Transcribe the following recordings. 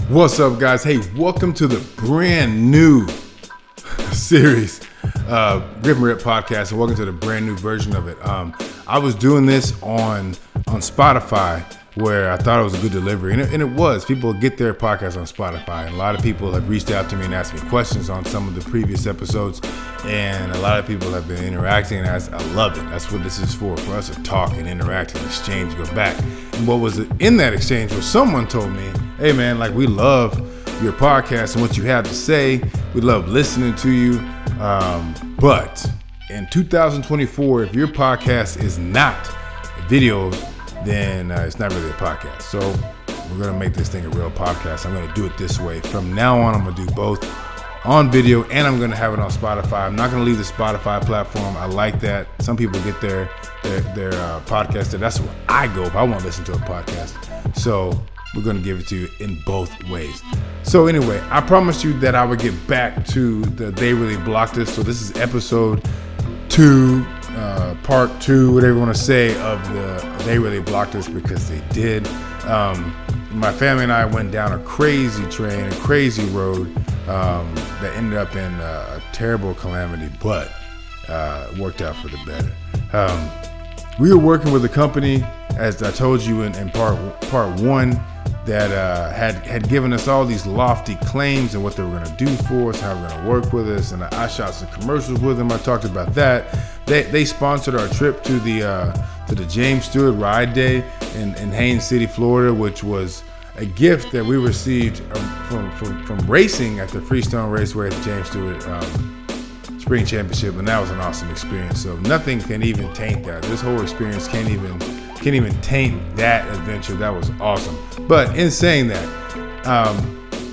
What's up, guys? Hey, welcome to the brand new series, Grip and Rip Podcast, and welcome to the brand new version of it. I was doing this on Spotify, where I thought it was a good delivery, and it was. People get their podcast on Spotify, and a lot of people have reached out to me and asked me questions on some of the previous episodes, and a lot of people have been interacting, and I love it. That's what this is for us to talk and interact and exchange, go back. And what was in that exchange was someone told me, hey man, like, we love your podcast and what you have to say. We love listening to you. But in 2024, if your podcast is not video, then it's not really a podcast. So we're going to make this thing a real podcast. I'm going to do it this way. From now on, I'm going to do both on video, and I'm going to have it on Spotify. I'm not going to leave the Spotify platform. I like that. Some people get their podcast there. That's where I go if I want to listen to a podcast. So we're going to give it to you in both ways. So anyway, I promised you that I would get back to the They Really Blocked Us. So this is episode 2, part 2, whatever you want to say, of the They Really Blocked Us, because they did. My family and I went down a crazy train, a crazy road that ended up in a terrible calamity, but worked out for the better. We were working with a company, as I told you in part 1, that had given us all these lofty claims and what they were going to do for us, how they were going to work with us, and I shot some commercials with them. I talked about that. They sponsored our trip to the James Stewart Ride Day in Haines City, Florida, which was a gift that we received from racing at the Freestone Raceway at the James Stewart Spring Championship, and that was an awesome experience. So nothing can even taint that. This whole experience can't even taint that adventure. That was awesome. But in saying that,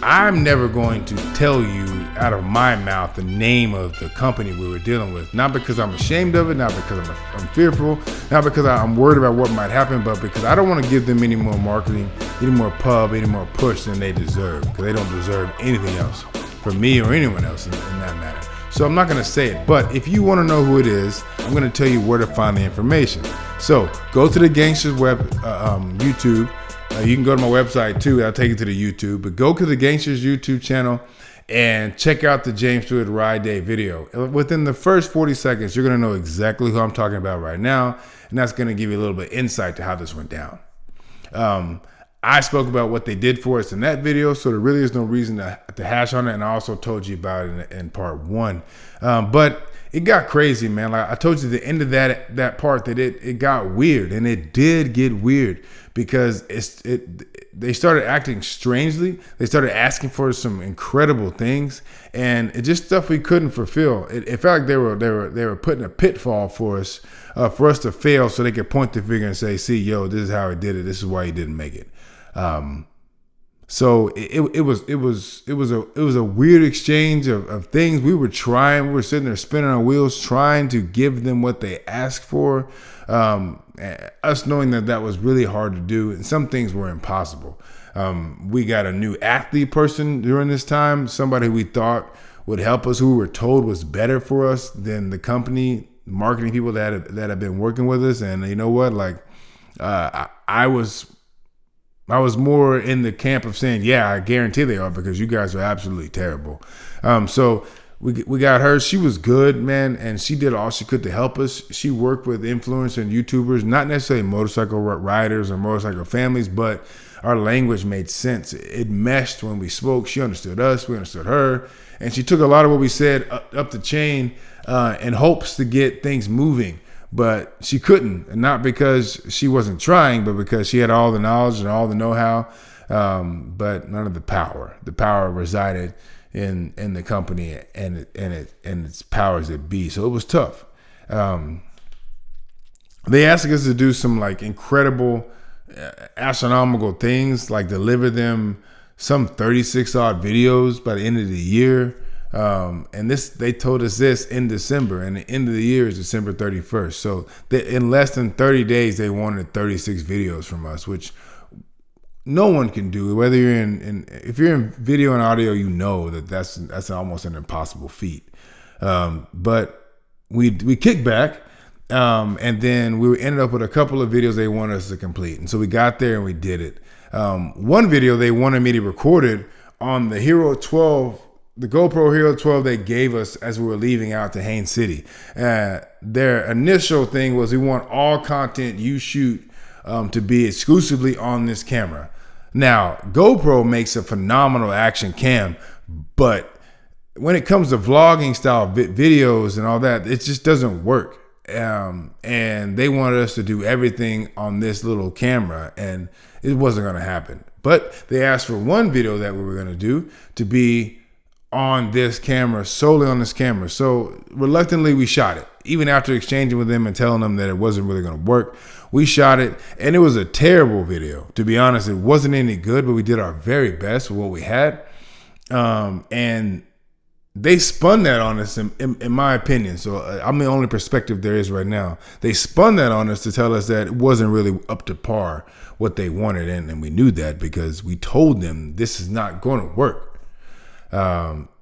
I'm never going to tell you out of my mouth the name of the company we were dealing with. Not because I'm ashamed of it, not because I'm fearful, not because I'm worried about what might happen, but because I don't want to give them any more marketing, any more pub, any more push than they deserve, because they don't deserve anything else from me or anyone else in that matter. So I'm not going to say it, but if you want to know who it is, I'm going to tell you where to find the information. So go to the Gangsters web, YouTube. You can go to my website too. I'll take you to the YouTube, but go to the Gangsters YouTube channel and check out the James Stewart Ride Day video. Within the first 40 seconds, you're going to know exactly who I'm talking about right now, and that's going to give you a little bit of insight to how this went down. I spoke about what they did for us in that video, so there really is no reason to hash on it, and I also told you about it in part 1. But it got crazy, man. Like I told you, the end of that part, that it got weird, and it did get weird, because they started acting strangely. They started asking for some incredible things, and it just stuff we couldn't fulfill. It felt like they were putting a pitfall for us to fail, so they could point the finger and say, "See, yo, this is how he did it. This is why he didn't make it." So it was a weird exchange of things. We were sitting there spinning our wheels, trying to give them what they asked for. Us knowing that was really hard to do, and some things were impossible. We got a new athlete person during this time, somebody we thought would help us, who we were told was better for us than the company marketing people that have been working with us. And you know what? Like, I was more in the camp of saying, yeah, I guarantee they are, because you guys are absolutely terrible. So we got her. She was good, man, and she did all she could to help us. She worked with influencers and YouTubers, not necessarily motorcycle riders or motorcycle families, but our language made sense. It meshed when we spoke. She understood us. We understood her. And she took a lot of what we said up the chain in hopes to get things moving. But she couldn't, and not because she wasn't trying, but because she had all the knowledge and all the know-how, but none of the power. The power resided in the company and its powers that be. So it was tough. They asked us to do some like incredible, astronomical things, like deliver them some 36 odd videos by the end of the year. And they told us this in December, and the end of the year is December 31st. So in less than 30 days, they wanted 36 videos from us, which no one can do. Whether you're if you're in video and audio, you know that's almost an impossible feat. But we kicked back, And then we ended up with a couple of videos they wanted us to complete. And so we got there and we did it. One video they wanted me to record it on the Hero 12, the GoPro Hero 12 they gave us as we were leaving out to Haines City. Their initial thing was we want all content you shoot to be exclusively on this camera. Now, GoPro makes a phenomenal action cam, but when it comes to vlogging style videos and all that, it just doesn't work. And they wanted us to do everything on this little camera, and it wasn't going to happen. But they asked for one video that we were going to do to be on this camera, solely on this camera. So reluctantly, we shot it. Even after exchanging with them and telling them that it wasn't really going to work, we shot it, and it was a terrible video. To be honest, it wasn't any good, but we did our very best with what we had. And they spun that on us, in my opinion. So I'm the only perspective there is right now. They spun that on us to tell us that it wasn't really up to par what they wanted, and we knew that because we told them this is not going to work.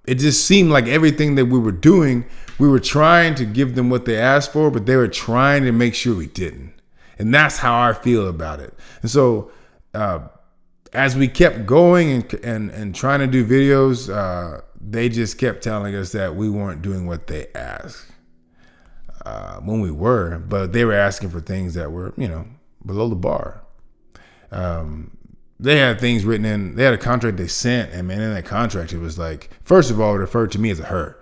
It just seemed like everything that we were doing, we were trying to give them what they asked for, but they were trying to make sure we didn't. And that's how I feel about it. And so as we kept going and trying to do videos, they just kept telling us that we weren't doing what they asked. When we were, but they were asking for things that were, below the bar. They had things written in, they had a contract they sent, and man, in that contract, it was like, first of all, it referred to me as a her.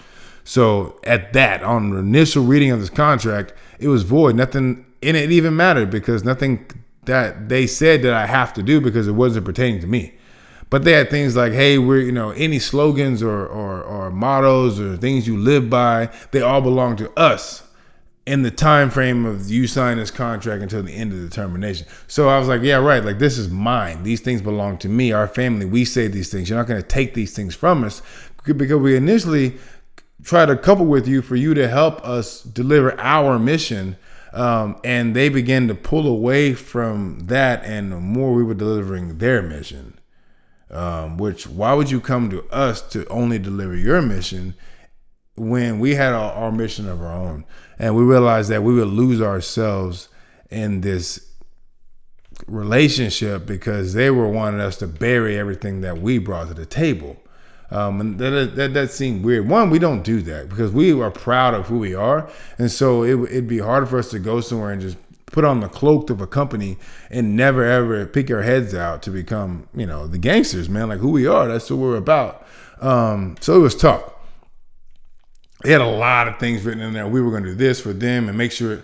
So at that, on the initial reading of this contract, it was void. Nothing in it even mattered because nothing that they said that I have to do because it wasn't pertaining to me. But they had things like, hey, we're, any slogans or mottos or things you live by, they all belong to us in the time frame of you sign this contract until the end of the termination. So I was like, yeah, right. Like, this is mine. These things belong to me, our family. We say these things. You're not going to take these things from us because we initially tried to couple with you for you to help us deliver our mission. And they began to pull away from that. And the more we were delivering their mission, which why would you come to us to only deliver your mission when we had our mission of our own? And we realized that we would lose ourselves in this relationship because they were wanting us to bury everything that we brought to the table. And that seemed weird. One, we don't do that because we are proud of who we are. And so it'd be hard for us to go somewhere and just put on the cloak of a company and never ever pick our heads out to become, the gangsters, man, like who we are. That's what we're about. So it was tough. They had a lot of things written in there. We were going to do this for them and make sure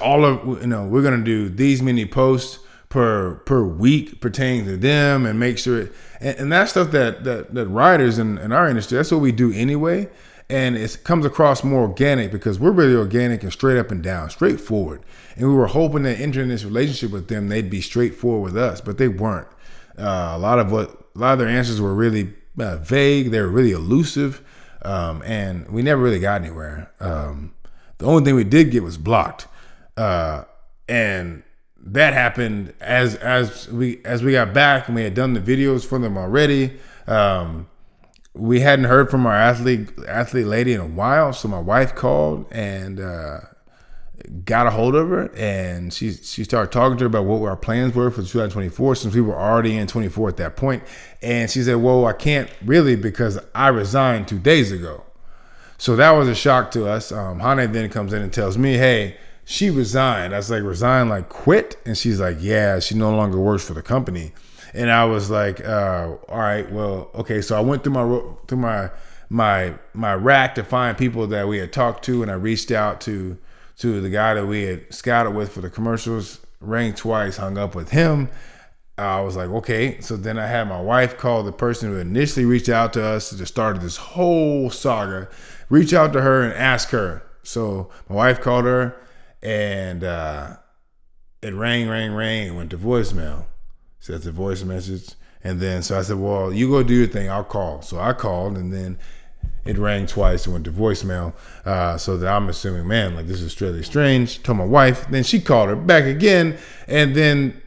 all of, we're going to do these many posts per week pertaining to them and make sure, and that's stuff that writers in our industry, that's what we do anyway. And it comes across more organic because we're really organic and straight up and down, straightforward. And we were hoping that entering this relationship with them, they'd be straightforward with us, but they weren't. A lot of their answers were really vague. They were really elusive. And we never really got anywhere. The only thing we did get was blocked. And that happened as we got back and we had done the videos for them already. We hadn't heard from our athlete lady in a while. So my wife called and, got a hold of her, and she started talking to her about what our plans were for 2024 since we were already in 24 at that point. And she said, well, I can't really because I resigned 2 days ago. So that was a shock to us. Hane then comes in and tells me, hey, she resigned. I was like, resign, like quit? And she's like, yeah, she no longer works for the company. And I was like, all right, well, okay. So I went through my rack to find people that we had talked to, and I reached out to the guy that we had scouted with for the commercials, rang twice, hung up with him. I was like, okay. So then I had my wife call the person who initially reached out to us to start this whole saga, reach out to her and ask her. So my wife called her and it rang, and went to voicemail. So that's a voice message. And then, so I said, well, you go do your thing. I'll call. So I called, and then it rang twice and went to voicemail. So that I'm assuming, man, like this is really strange. Told my wife. Then she called her back again, and then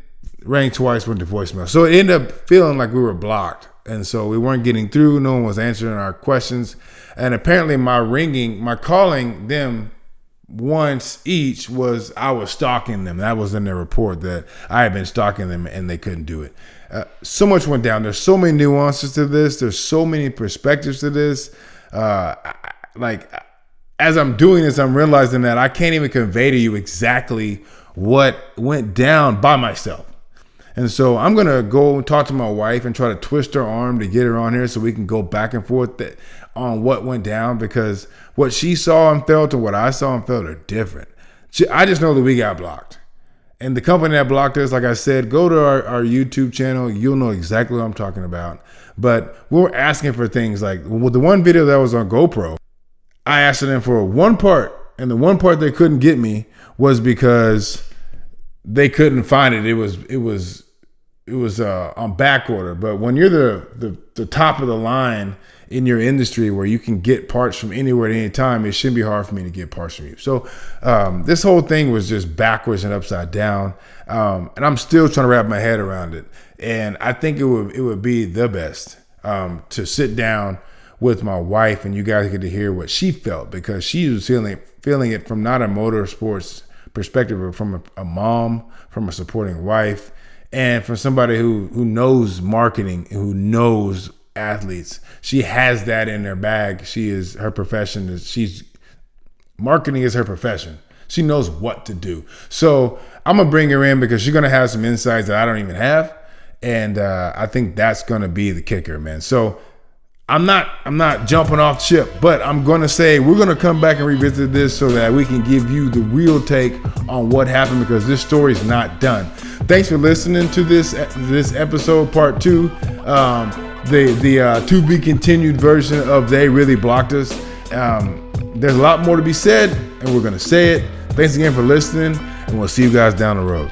rang twice, went to voicemail. So it ended up feeling like we were blocked. And so we weren't getting through. No one was answering our questions. And apparently my calling them once each was I was stalking them. That was in their report that I had been stalking them and they couldn't do it. So much went down. There's so many nuances to this. There's so many perspectives to this. Like as I'm doing this, I'm realizing that I can't even convey to you exactly what went down by myself. And so I'm going to go and talk to my wife and try to twist her arm to get her on here so we can go back and forth on what went down, because what she saw and felt and what I saw and felt are different. I just know that we got blocked. And the company that blocked us, like I said, go to our YouTube channel. You'll know exactly what I'm talking about. But we were asking for things like, well, the one video that was on GoPro, I asked them for one part, and the one part they couldn't get me was because they couldn't find it. It was on back order. But when you're the top of the line in your industry where you can get parts from anywhere at any time, it shouldn't be hard for me to get parts from you. So this whole thing was just backwards and upside down. And I'm still trying to wrap my head around it. And I think it would be the best to sit down with my wife and you guys get to hear what she felt, because she was feeling it from not a motorsports perspective, but from a mom, from a supporting wife, and from somebody who knows marketing, who knows athletes. She has that in her bag. Her profession marketing is her profession. She knows what to do. So I'm gonna bring her in because she's gonna have some insights that I don't even have, and I think that's gonna be the kicker, man. So I'm not jumping off ship, but I'm going to say we're going to come back and revisit this so that we can give you the real take on what happened, because this story is not done. Thanks for listening to this episode, part 2, the to be continued version of They Really Blocked Us. There's a lot more to be said, and we're going to say it. Thanks again for listening, and we'll see you guys down the road.